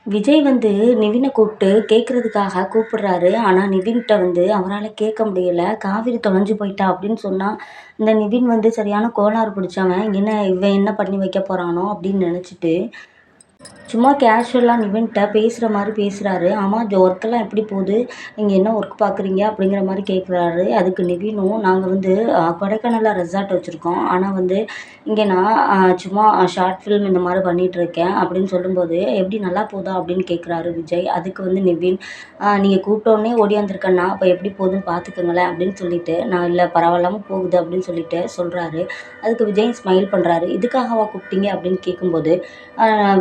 விஜய் வந்து நிவின கூப்பிட்டு கேட்கறதுக்காக கூப்பிடுறாரு. ஆனா நிவின்ட்ட வந்து அவரால கேட்க முடியல. "காவிரி தொலைஞ்சு போயிட்டா" அப்படின்னு சொன்னா, இந்த நிவின் வந்து சரியான கோளாறு பிடிச்சவன். இவன் என்ன பண்ணி வைக்க போறானோ அப்படின்னு நினைச்சுட்டு, சும்மா கேஷுவலா நிவின்ட்ட பேசுற மாரி பேசுறாரு. "ஆமா இந்த ஒர்க்கெல்லாம் எப்படி போகுது? நீங்க என்ன ஒர்க் பார்க்குறீங்க?" அப்படிங்கிற மாரி கேட்குறாரு. அதுக்கு நிவினும், "நாங்க வந்து கொடைக்கானல்ல ரெசார்ட் வச்சிருக்கோம். ஆனா வந்து இங்க நான் சும்மா ஷார்ட் ஃபில்ம் இந்த மாரி பண்ணிட்டுருக்கேன்." அப்படின்னு சொல்லும்போது, "எப்படி நல்லா போதா?" அப்படின்னு கேட்குறாரு விஜய். அதுக்கு வந்து நிவின், நீங்க கூப்பிட்டோனே ஓடியாந்துருக்கேன்னா, அப்ப எப்படி போகுதுன்னு பார்த்துக்கங்களேன்." அப்படின்னு சொல்லிட்டு, "நான் இல்ல பரவாயில்லாம போகுது." அப்படின்னு சொல்லிட்டு சொல்றாரு. அதுக்கு விஜய் ஸ்மைல் பண்றாரு. "இதுக்காகவா கூப்பிட்டீங்க?" அப்படின்னு கேட்கும்போது,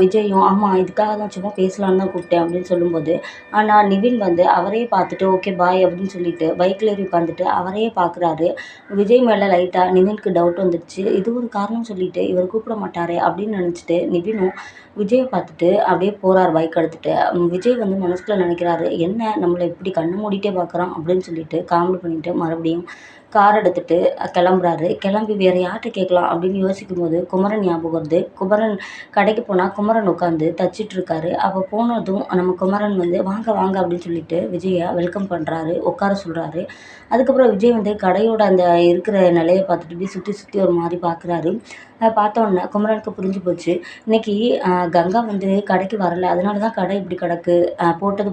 விஜயும், "ஆமா இதுக்காக தான் சும்மா பேசலான்னு தான் கூப்பிட்டேன்." அப்படின்னு சொல்லும்போது, ஆனா நிவின் வந்து அவரையே பார்த்துட்டு, "ஓகே பாய்" அப்படின்னு சொல்லிட்டு பைக்ல ஏறி உட்காந்துட்டு அவரையே பார்க்குறாரு. விஜய் மேல லைட்டா நிவினுக்கு டவுட் வந்துருச்சு. இது ஒரு காரணம் சொல்லிட்டு இவர் கூப்பிட மாட்டாரே அப்படின்னு நினச்சுட்டு நிவினும் விஜய பார்த்துட்டு அப்படியே போறாரு பைக் எடுத்துட்டு. விஜய் வந்து மனசுக்குள்ள நினைக்கிறாரு, "என்ன நம்மள இப்படி கண்ண மூடிட்டே பார்க்குறான்." அப்படின்னு சொல்லிட்டு காமெடி பண்ணிட்டு மறுபடியும் கார் எடுத்துட்டு கிளம்புறாரு. கிளம்பி வேற யார்ட்ட கேட்கலாம் அப்படின்னு யோசிக்கும்போது குமரன் ஞாபகம் வருது. குமரன் கடைக்கு போனா குமரன் உட்காந்து தச்சிட்டு இருக்காரு. அப்ப போனதும் நம்ம குமரன் வந்து, "வாங்க வாங்க" அப்படின்னு சொல்லிட்டு விஜய வெல்கம் பண்றாரு. உட்கார சொல்றாரு. அதுக்கப்புறம் விஜய் வந்து கடையோட அந்த இருக்கிற நிலைய பார்த்துட்டு இப்படி சுத்தி சுத்தி ஒரு மாரி பார்க்குறாரு. பார்த்தோன்னே குமரனுக்கு புரிஞ்சு போச்சு. இன்னைக்கு கங்கா வந்து கடைக்கு வரல. அதனால தான் கடை இப்படி கிடக்கு.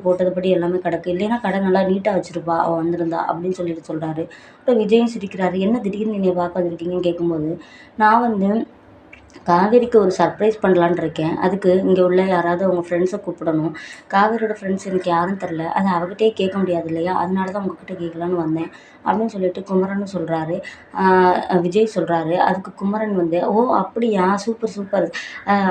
போட்டதுபடி எல்லாமே கிடக்கு. இல்லைன்னா கடை நல்லா நீட்டா வச்சிருப்பா அவ வந்திருந்தா அப்படின்னு சொல்லிட்டு சொல்றாரு. அப்புறம் விஜயும் சிரிக்கிறாரு. "என்ன திடீர்னு என்னைய பார்க்க வந்திருக்கீங்கன்னு?" கேட்கும்போது, "நான் வந்து காவேரிக்கு ஒரு சர்ப்ரைஸ் பண்ணலான்னு இருக்கேன். அதுக்கு இங்க உள்ள யாராவது அவங்க ஃப்ரெண்ட்ஸ கூப்பிடணும். காவேரியோட ஃப்ரெண்ட்ஸ் எனக்கு யாருன்னு தெரியல. அத அவகிட்டயே கேட்க முடியாது இல்லையா? அதனால தான் உங்ககிட்ட கேட்கலான்னு வந்தேன்." அப்படின்னு சொல்லிட்டு குமரனும் சொல்றாரு. விஜய் சொல்றாரு. அதுக்கு குமரன் வந்து, "ஓ! அப்படியா? Super, super.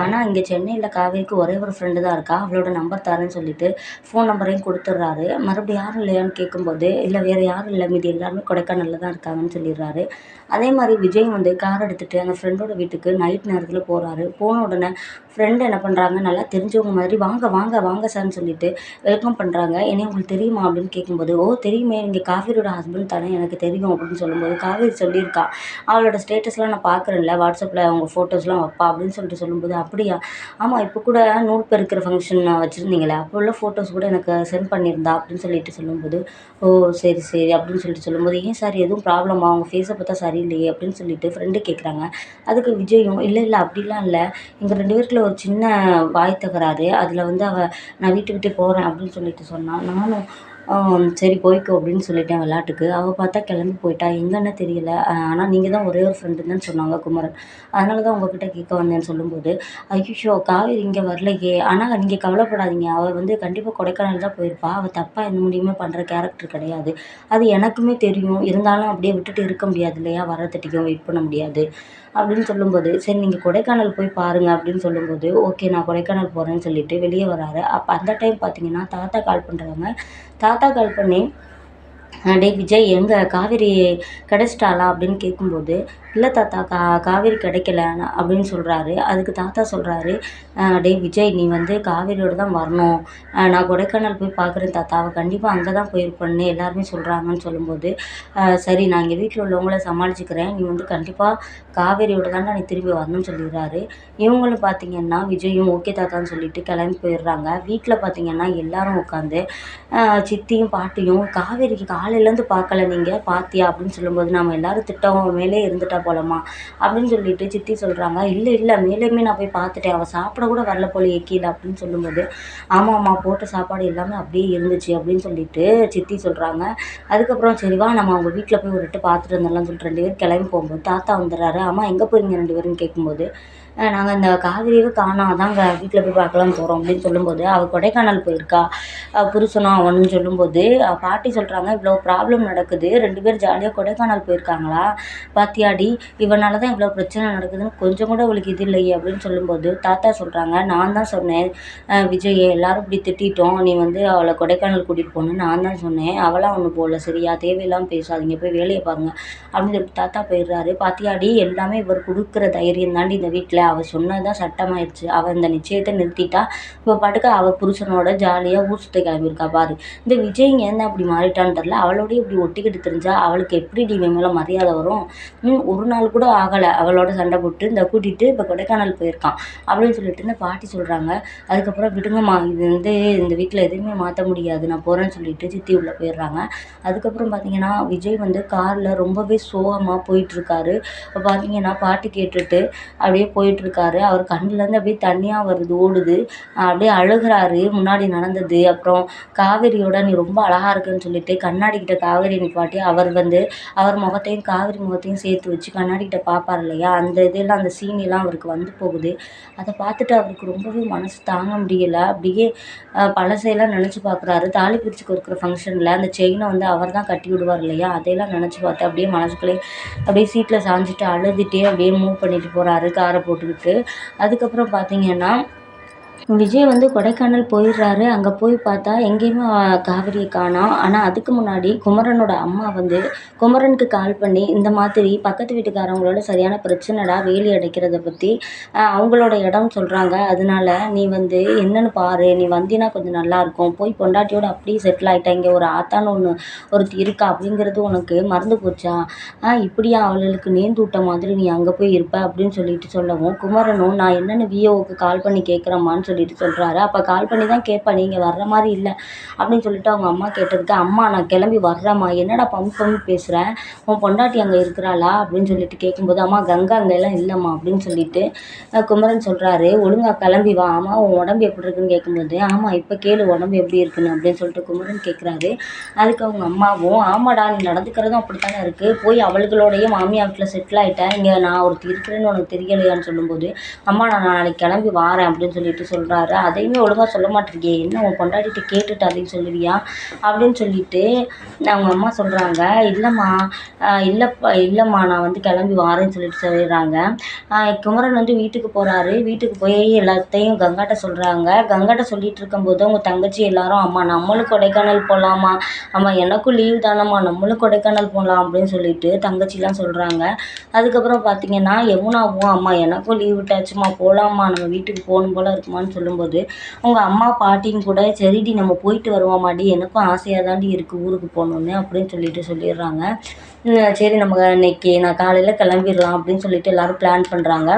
ஆனா இங்க சென்னையில காவேரிக்கு ஒரே ஒரு ஃப்ரெண்டு தான் இருக்கா. அவளோட நம்பர் தரேன்னு" சொல்லிட்டு ஃபோன் நம்பரையும் குடுத்துடுறாரு. மறுபடியும் யாரும் இல்லையான்னு கேட்கும்போது, "இல்ல வேற யாரும் இல்ல. மீதி எல்லாருமே கொடைக்கானல்ல தான் இருக்காங்கன்னு" சொல்லிடுறாரு. அதே மாரி விஜய் வந்து கார் எடுத்துட்டு அந்த ஃப்ரெண்டோட வீட்டுக்கு நைட் நேரத்தில போறாரு. போன உடனே ஃப்ரெண்ட் என்ன பண்றாங்க, நல்லா தெரிஞ்சவங்க மாதிரி, "வாங்க, வாங்க, வாங்க சார்ன்னு" சொல்லிட்டு வெல்கம் பண்றாங்க. "என்னைய உங்களுக்கு தெரியுமா?" அப்படின்னு கேட்கும்போது, "ஓ! தெரியுமே. நீங்க காவேரியோட ஹஸ்பண்ட் தானே? எனக்கு தெரியும்." அப்படின்னு சொல்லும்போது, "காவேரி சொல்லியிருக்கா. அவளோட ஸ்டேட்டஸ்லாம் நான் பார்க்குறேன்ல. WhatsAppல அவங்க ஃபோட்டோஸ்லாம் வப்பா." அப்படின்னு சொல்லிட்டு சொல்லும்போது, "அப்படியா? ஆமா இப்போ கூட நூல் பெருக்கிற ஃபங்க்ஷன் வச்சிருந்தீங்களே, அப்போ உள்ள ஃபோட்டோஸ் கூட எனக்கு சென்ட் பண்ணியிருந்தா." அப்படின்னு சொல்லிட்டு சொல்லும்போது, "ஓ! சரி, சரி." அப்படின்னு சொல்லிட்டு சொல்லும்போது, "ஏன் சார் எதுவும் ப்ராப்ளமா? உங்க ஃபேஸ பார்த்தா சரியில்லையே." அப்படின்னு சொல்லிட்டு ஃப்ரெண்டு கேட்குறாங்க. அதுக்கு விஜயும், "இல்ல, இல்ல அப்படிலாம் இல்ல. எங்க 2 பேருக்குள்ள ஒரு சின்ன வாய் தகராறு. அதில வந்து அவ நான் வீட்ட விட்டு போறேன் அப்படின்னு சொல்லிட்டு சொன்னா. நானும் சரி போய்க்கோ அப்படின்னு சொல்லிட்டேன் விளையாட்டுக்கு. அவ பார்த்தா கிளம்பி போயிட்டா. எங்கன்னு தெரியல. ஆனா நீங்க தான் ஒரே ஒரு ஃப்ரெண்டுன்னு தான் சொன்னாங்க குமரன். அதனால தான் உங்ககிட்ட கேட்க வந்தேன்னு" சொல்லும்போது, "ஐய்யய்யோ! காவேரி இங்க வரலையே. ஆனா நீங்க கவலைப்படாதீங்க. அவ வந்து கண்டிப்பா கொடைக்கானல் தான் போயிருப்பா. அவ தப்பா எந்த முடிவுமே பண்ற கேரக்டர் கிடையாது. அது எனக்குமே தெரியும். இருந்தாலும் அப்படியே விட்டுட்டு இருக்க முடியாது இல்லையா? வர்றதுட்டிக்கும் வெயிட் பண்ண முடியாது." அப்படின்னு சொல்லும்போது, "சரி நீங்க கொடைக்கானல் போய் பாருங்க." அப்படின்னு சொல்லும்போது, "ஓகே நான் கொடைக்கானல் போறேன்னு" சொல்லிட்டு வெளிய வராரு. அப்ப அந்த டைம் பார்த்தீங்கன்னா, தாத்தா கால் பண்றாங்க. தாத்தா கால் பண்ணி, "டேய் விஜய் எங்க காவேரி கிடைச்சிட்டாளா?" அப்படின்னு கேட்கும்போது, "இல்ல தாத்தா காவேரி கிடைக்கல" அப்படின்னு சொல்றாரு. அதுக்கு தாத்தா சொல்றாரு, "டேய் விஜய் நீ வந்து காவேரியோட தான் வரணும். நான் கொடைக்கானல் போய் பார்க்குறேன் தாத்தா. அவ கண்டிப்பா அங்க தான் போயிருப்பான்னு எல்லாருமே சொல்றாங்கன்னு" சொல்லும்போது, சரி நான் இங்க வீட்ல உள்ளவங்கள சமாளிச்சுக்கிறேன். நீ வந்து கண்டிப்பா காவேரியோட தான்டா நீ திரும்பி வரணும்னு" சொல்லிடுறாரு. இவங்களும் பார்த்தீங்கன்னா, விஜயும் ஓகே தாத்தான்னு சொல்லிட்டு கிளம்பி போயிடுறாங்க. வீட்ல பார்த்தீங்கன்னா எல்லாரும் உட்காந்து சித்தியும், பாட்டியும், "காவேரிக்கு காலையிலேருந்து பார்க்கல நீங்க, பார்த்தியா?" அப்படின்னு சொல்லும்போது, "நம்ம எல்லாரும் திட்டோம், அவ மேலேயே இருந்துட்டா போலம்மா." அப்படின்னு சொல்லிட்டு சித்தி சொல்றாங்க. "இல்ல, இல்ல மேலேயுமே நான் போய் பார்த்துட்டேன். அவ சாப்பிட கூட வரல போலயே கீழ." அப்படின்னு சொல்லும்போது, "ஆமாம்மா போட்ட சாப்பாடு எல்லாமே அப்படியே இருந்துச்சு." அப்படின்னு சொல்லிட்டு சித்தி சொல்றாங்க. அதுக்கப்புறம், "சரி வா நம்ம அவங்க வீட்ல போய் ஒரு எட்டு பார்த்துட்டு வந்துடலாம்னு" சொல்லிட்டு 2 பேரும் கிளம்பி போகும்போது, தாத்தா வந்துடுறாரு. "அம்மா எங்க போறீங்க 2 பேரும்னு?" கேட்கும்போது, நாங்க இந்த காவேரியவே காணோம். அதாங்க வீட்ல போய் பார்க்கலான்னு போறோம்." அப்படின்னு சொல்லும்போது, "அவ கொடைக்கானல் போயிருக்கா. புருஷனும் அவனும்." சொல்லும்போது, பாட்டி சொல்றாங்க, "இவ்வளோ ப்ராப்ளம் நடக்குது. 2 பேரும் ஜாலியா கொடைக்கானல் போயிருக்காங்களா? பாத்தியாடி? இவனால தான் இவ்வளோ பிரச்சனை நடக்குதுன்னு கொஞ்சம் கூட இவளுக்கு இது இல்லையே." அப்படின்னு சொல்லும்போது, தாத்தா சொல்றாங்க, "நான் தான் சொன்னேன் விஜய் எல்லாரும் இப்படி திட்டிட்டோம். நீ வந்து அவள கொடைக்கானல் கூட்டிட்டு போன்னு நான் தான் சொன்னேன். அவளா ஒண்ணும் போல சரியா? தேவையில்லாம பேசாதீங்க. போய் வேலைய பாருங்க." அப்படின்னு சொல்லிட்டு தாத்தா போயிடுறாரு. "பாத்தியாடி எல்லாமே இவர் குடுக்குற தைரியம் தாண்டி இந்த வீட்ல." அவள் சொன்னது தான் சட்டமாயிடுச்சு. அவள் இந்த நிச்சயத்த நிறுத்திட்டா. இப்போ பாட்டுக்கு அவள் புருஷனோட ஜாலியாக ஊர் சுத்த கிளம்பியிருக்கா பாரு. இந்த விஜய்ங்க ஏன் அப்படி மாறிட்டான்னு தெரில. அவளோடய இப்படி ஒட்டிக்கிட்டு தெரிஞ்சா அவளுக்கு எப்படி இவன் மேலே மரியாதை வரும்? ஒரு நாள் கூட ஆகலை அவளோட சண்டை போட்டு இந்த கூட்டிகிட்டு இப்போ கொடைக்கானல் போயிருக்கான் அப்படின்னு சொல்லிட்டு இந்த பாட்டி சொல்கிறாங்க. அதுக்கப்புறம் விடுங்கம்மா, இது வந்து இந்த வீட்டில் எதுவுமே மாற்ற முடியாது, நான் போகிறேன்னு சொல்லிட்டு சித்தி உள்ளே போயிடுறாங்க. அதுக்கப்புறம் பார்த்தீங்கன்னா விஜய் வந்து காரில் ரொம்பவே சோகமாக போயிட்டுருக்காரு. இப்போ பார்த்தீங்கன்னா பாட்டு கேட்டுட்டு அப்படியே போயிட்டுருக்காரு. அவர் கண்ணுலேருந்து அப்படியே தண்ணியாக வருது, ஓடுது. அப்படியே அழுகிறாரு முன்னாடி நடந்தது. அப்புறம் காவேரியோட நீ ரொம்ப அழகாக இருக்குன்னு சொல்லிட்டு கண்ணாடி கிட்ட காவேரி நிப்பாட்டி அவர் வந்து அவர் முகத்தையும் காவேரி முகத்தையும் சேர்த்து வச்சு கண்ணாடி கிட்ட பார்ப்பார் இல்லையா, அந்த இதெல்லாம் அந்த சீனெல்லாம் அவருக்கு வந்து போகுது. அதை பார்த்துட்டு அவருக்கு ரொம்பவே மனசு தாங்க முடியல. அப்படியே பழசையெல்லாம் நினச்சி பார்க்குறாரு. தாலி பிரிச்சுக்கு இருக்கிற ஃபங்க்ஷனில் அந்த செயினை வந்து அவர் தான் கட்டி விடுவார் இல்லையா, அதையெல்லாம் நினச்சி பார்த்து அப்படியே மனசுக்குள்ளே அப்படியே சீட்டில் சாஞ்சிட்டு அழுதுகிட்டே அப்படியே மூவ் பண்ணிட்டு போகிறாரு காரை போட்டுக்கிட்டு. அதுக்கப்புறம் பார்த்தீங்கன்னா விஜய் வந்து கொடைக்கானல் போயிடுறாரு. அங்கே போய் பார்த்தா எங்கேயுமே காவிரியை காணோம். ஆனால் அதுக்கு முன்னாடி குமரனோட அம்மா வந்து குமரனுக்கு கால் பண்ணி இந்த மாதிரி பக்கத்து வீட்டுக்காரவங்களோட சரியான பிரச்சனைடா, வேலி அடைக்கிறத பற்றி அவங்களோட இடம் சொல்கிறாங்க. அதனால நீ வந்து என்னன்னு பாரு, நீ வந்தீன்னா கொஞ்சம் நல்லாயிருக்கும். போய் பொண்டாட்டியோட அப்படியே செட்டில் ஆகிட்டா, இங்கே ஒரு ஆத்தான்னு ஒருத்தி இருக்கா அப்படிங்கிறது உனக்கு மறந்து போச்சா? இப்படியா அவளுக்கு நேர்ந்து விட்ட மாதிரி நீ அங்கே போய் இருப்ப அப்படின்னு சொல்லிட்டு சொல்லவும், குமரனும் நான் என்னென்னு விஓவுக்கு கால் பண்ணி கேட்குறேம்மான்னு சொல்லிட்டு சொல்கிறாரு. அப்போ கால் பண்ணி தான் கேட்பேன், நீங்கள் வர்ற மாதிரி இல்லை அப்படின்னு சொல்லிட்டு அவங்க அம்மா கேட்டதுக்கு, அம்மா நான் கிளம்பி வர்றேம்மா, என்னடா பம்பு பேசுகிறேன், உன் பொண்டாட்டி அங்கே இருக்கிறாளா அப்படின்னு சொல்லிட்டு கேட்கும்போது, அம்மா கங்கா அங்கெல்லாம் இல்லைம்மா அப்படின்னு சொல்லிட்டு குமரன் சொல்கிறாரு. ஒழுங்காக கிளம்பி வா. ஆமாம் உன் உடம்பு எப்படி இருக்குன்னு கேட்கும்போது, ஆமாம் இப்போ கேளு உடம்பு எப்படி இருக்குன்னு அப்படின்னு சொல்லிட்டு குமரன் கேட்குறாரு. அதுக்கு அவங்க அம்மாவும், ஆமாடா நீ நடந்துக்கிறதும் அப்படித்தானே இருக்குது, போய் அவளுகளோடையே மாமியார் வீட்டில் செட்டில் ஆகிட்டேன், இங்கே நான் ஒருத்தி இருக்கிறேன்னு உனக்கு தெரியலையான்னு சொல்லும்போது, அம்மா நான் நாளைக்கு கிளம்பி வாரேன் அப்படின்னு சொல்லிட்டு சொல்கிறாரு. அதையுமே ஒழுங்காக சொல்ல மாட்டேங்கியே, என்ன உன் பொண்டாட்டிகிட்ட கேட்டுட்டு அதையும் சொல்லுவியா அப்படின்னு சொல்லிட்டு அவங்க அம்மா சொல்கிறாங்க. இல்லைம்மா இல்லைம்மா நான் வந்து கிளம்பி வாரேன்னு சொல்லிட்டு சொல்லிடுறாங்க. குமரன் வந்து வீட்டுக்கு போகிறாரு. வீட்டுக்கு போய் எல்லாத்தையும் கங்காட்ட சொல்கிறாங்க. கங்காட்ட சொல்லிட்டு இருக்கும்போது அவங்க தங்கச்சி எல்லாரும், அம்மா நம்மளும் கொடைக்கானல் போகலாமா, அம்மா எனக்கும் லீவ் தானம்மா நம்மளும் கொடைக்கானல் போகலாம் அப்படின்னு சொல்லிட்டு தங்கச்சிலாம் சொல்கிறாங்க. அதுக்கப்புறம் பார்த்தீங்கன்னா யமுனாவும், அம்மா எனக்கும் லீவ் விட்டாச்சுமா போகலாம்மா, நம்ம வீட்டுக்கு போகணும் போல் இருக்குமான்னு சொல்லும்போது அவங்க அம்மா பாட்டியும் கூட சரிடி நம்ம போயிட்டு வருவோமாடி, எனக்கும் ஆசையாக தாண்டி இருக்குது ஊருக்கு போகணுன்னு அப்படின்னு சொல்லிட்டு சொல்லிடுறாங்க. சரி நம்ம இன்னைக்கு நான் காலையில் கிளம்பிடலாம் அப்படின்னு சொல்லிட்டு எல்லோரும் பிளான் பண்ணுறாங்க.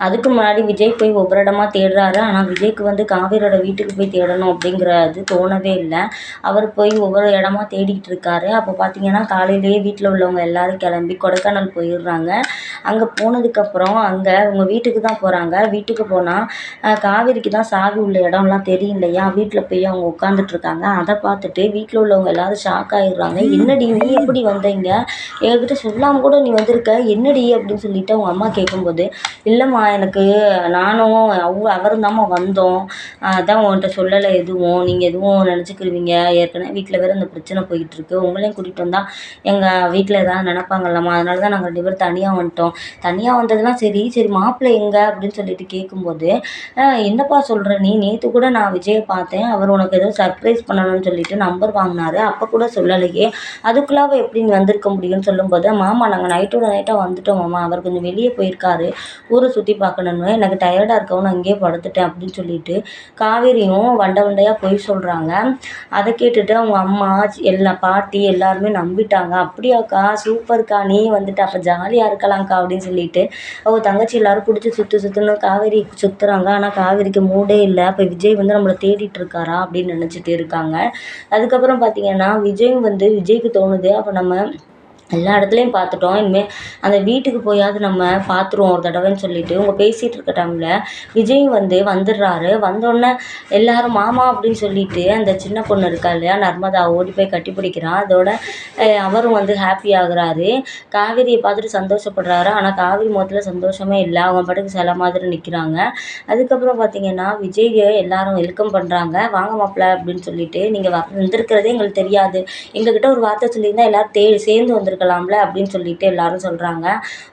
அதுக்கு முன்னாடி விஜய் போய் ஒவ்வொரு இடமா தேடுறாரு. ஆனால் விஜய்க்கு வந்து காவேரியோட வீட்டுக்கு போய் தேடணும் அப்படிங்கிறது தோணவே இல்லை. அவர் போய் ஒவ்வொரு இடமா தேடிக்கிட்டு இருக்காரு. அப்போ பார்த்தீங்கன்னா காலையிலேயே வீட்டில் உள்ளவங்க எல்லோரும் கிளம்பி கொடைக்கானல் போயிடுறாங்க. அங்கே போனதுக்கப்புறம் அங்கே அவங்க வீட்டுக்கு தான் போகிறாங்க. வீட்டுக்கு போனால் காவேரிக்கு தான் சாவி உள்ள இடம்லாம் தெரியும் இல்லையா, வீட்டில் போய் அவங்க உட்காந்துட்ருக்காங்க. அதை பார்த்துட்டு வீட்டில் உள்ளவங்க எல்லோரும் ஷாக் ஆகிடுறாங்க. என்னடி நீ எப்படி வந்தீங்க, என்கிட்ட சொல்லாமல் கூட நீ வந்திருக்க, என்னடி அப்படின்னு சொல்லிட்டு அவங்க அம்மா கேட்கும்போது, இல்லைம்மா எனக்கு நானும் அவரும் தாம்மா வந்தோம், அதான் உன்கிட்ட சொல்லலை எதுவும், நீங்கள் எதுவும் நினச்சிக்கிருவீங்க, ஏற்கனவே வீட்டில் வேறு இந்த பிரச்சனை போயிட்டுருக்கு, உங்களையும் கூட்டிகிட்டு வந்தால் எங்கள் வீட்டில் எதாவது நினைப்பாங்கல்லம்மா, அதனால தான் நாங்கள் 2 பேரும் தனியாக வந்துட்டோம். தனியாக வந்ததுலாம் சரி மாப்பிள்ளை எங்கே அப்படின்னு சொல்லிட்டு கேட்கும்போது, என்னப்பா சொல்கிற நீ, நேற்று கூட நான் விஜயை பார்த்தேன், அவர் உனக்கு ஏதோ சர்ப்ரைஸ் பண்ணணும்னு சொல்லிட்டு நம்பர் வாங்கினாரு, அப்போ கூட சொல்லலையே, அதுக்குள்ளாக எப்படி நீ வந்திருக்க முடியும்னு சொல்லும்போது, மாமா நாங்கள் நைட்டோட நைட்டாக வந்துட்டோம் மாமா, அவர் கொஞ்சம் வெளியே போயிருக்காரு ஊரை சுற்றி பார்க்கணுன்னு, எனக்கு டயர்டாக இருக்கவும் நான் இங்கேயே படுத்துட்டேன் அப்படின்னு சொல்லிட்டு காவேரியும் வண்டையாக பொய் சொல்கிறாங்க. அதை கேட்டுட்டு அவங்க அம்மா பாட்டி எல்லாருமே நம்பிட்டாங்க. அப்படியாக்கா சூப்பர்க்கா, நீ வந்துட்டு அப்போ ஜாலியாக இருக்கலாம்க்கா அப்படின்னு சொல்லிட்டு அவங்க தங்கச்சி எல்லாரும் பிடிச்சி சுற்றுன்னு காவேரி சுற்றுறாங்க. ஆனால் காவேரிக்கு மூடே இல்லை. அப்போ விஜய் வந்து நம்மளை தேடிட்டு இருக்காரா அப்படின்னு நினச்சிட்டு இருக்காங்க. அதுக்கப்புறம் பார்த்தீங்கன்னா விஜய்க்கு தோணுது, அப்போ நம்ம எல்லா இடத்துலையும் பார்த்துட்டோம், இனிமேல் அந்த வீட்டுக்கு போயாவது நம்ம பார்த்துருவோம் ஒரு தடவைன்னு சொல்லிட்டு அவங்க பேசிகிட்டு இருக்க டைமில் விஜய் வந்துடுறாரு. வந்தோடனே எல்லாரும் மாமா அப்படின்னு சொல்லிட்டு அந்த சின்ன பொண்ணு இருக்கா இல்லையா நர்மதா, ஓடி போய் கட்டி பிடிக்கிறான். அதோட அவரும் ஹாப்பி ஆகுறாரு. காவேரியை பார்த்துட்டு சந்தோஷப்படுறாரு. ஆனால் காவேரி முகத்தில் சந்தோஷமே இல்லை, அவங்க பாட்டுக்கு சில மாதிரி நிற்கிறாங்க. அதுக்கப்புறம் பார்த்தீங்கன்னா விஜயை எல்லாரும் வெல்கம் பண்ணுறாங்க. வாங்க மாப்பிள்ள அப்படின்னு சொல்லிட்டு, நீங்கள் வந்திருக்கிறதே எங்களுக்கு தெரியாது, எங்ககிட்ட ஒரு வார்த்தை சொல்லியிருந்தால் எல்லோரும் சேர்ந்து வந்திருக்கலாம், இருந்திருக்கலாம்ல அப்படின்னு சொல்லிட்டு எல்லாரும் சொல்கிறாங்க.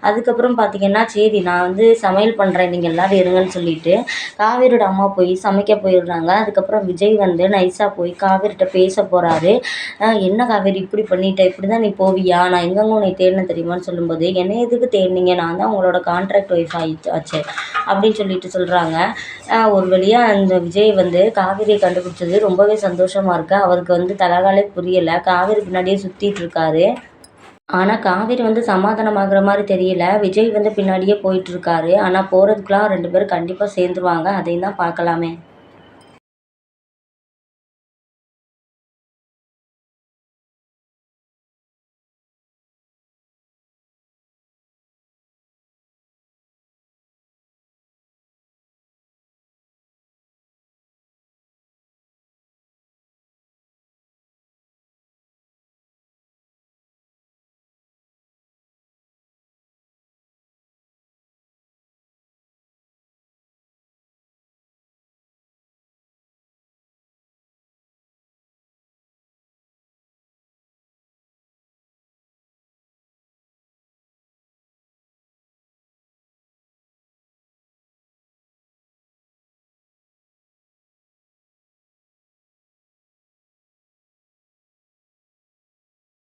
அதுக்கப்புறம் பார்த்தீங்கன்னா சரி நான் வந்து சமையல் பண்ணுறேன் நீங்கள் எல்லோரும் இருங்கன்னு சொல்லிட்டு காவேரியோட அம்மா போய் சமைக்க போயிடுறாங்க. அதுக்கப்புறம் விஜய் வந்து நைஸாக போய் காவேரிட்ட பேச போகிறாரு. என்ன காவேரி இப்படி பண்ணிட்ட, இப்படி தான் நீ போவியா, நான் எங்கெங்க உன்னை தேடினேன் தெரியுமான்னு சொல்லும்போது, என்னை எதுக்கு தேடினீங்க, நான் தான் உங்களோட கான்ட்ராக்ட் ஒய்ஃப் ஆச்சே அப்படின்னு சொல்லிட்டு சொல்கிறாங்க. ஒரு வழியாக அந்த விஜய் வந்து காவேரியை கண்டுபிடிச்சது ரொம்பவே சந்தோஷமாக இருக்குது. அவருக்கு வந்து தலகாலே புரியலை, காவேரி பின்னாடியே சுற்றிட்டு இருக்காரு. ஆனால் காவேரி வந்து சமாதானமாகிற மாதிரி தெரியல. விஜய் வந்து பின்னாடியே போயிட்டுருக்காரு. ஆனால் போகிறதுக்குலாம் 2 பேரும் கண்டிப்பாக சேர்ந்துருவாங்க. அதையும் தான் பார்க்கலாமே.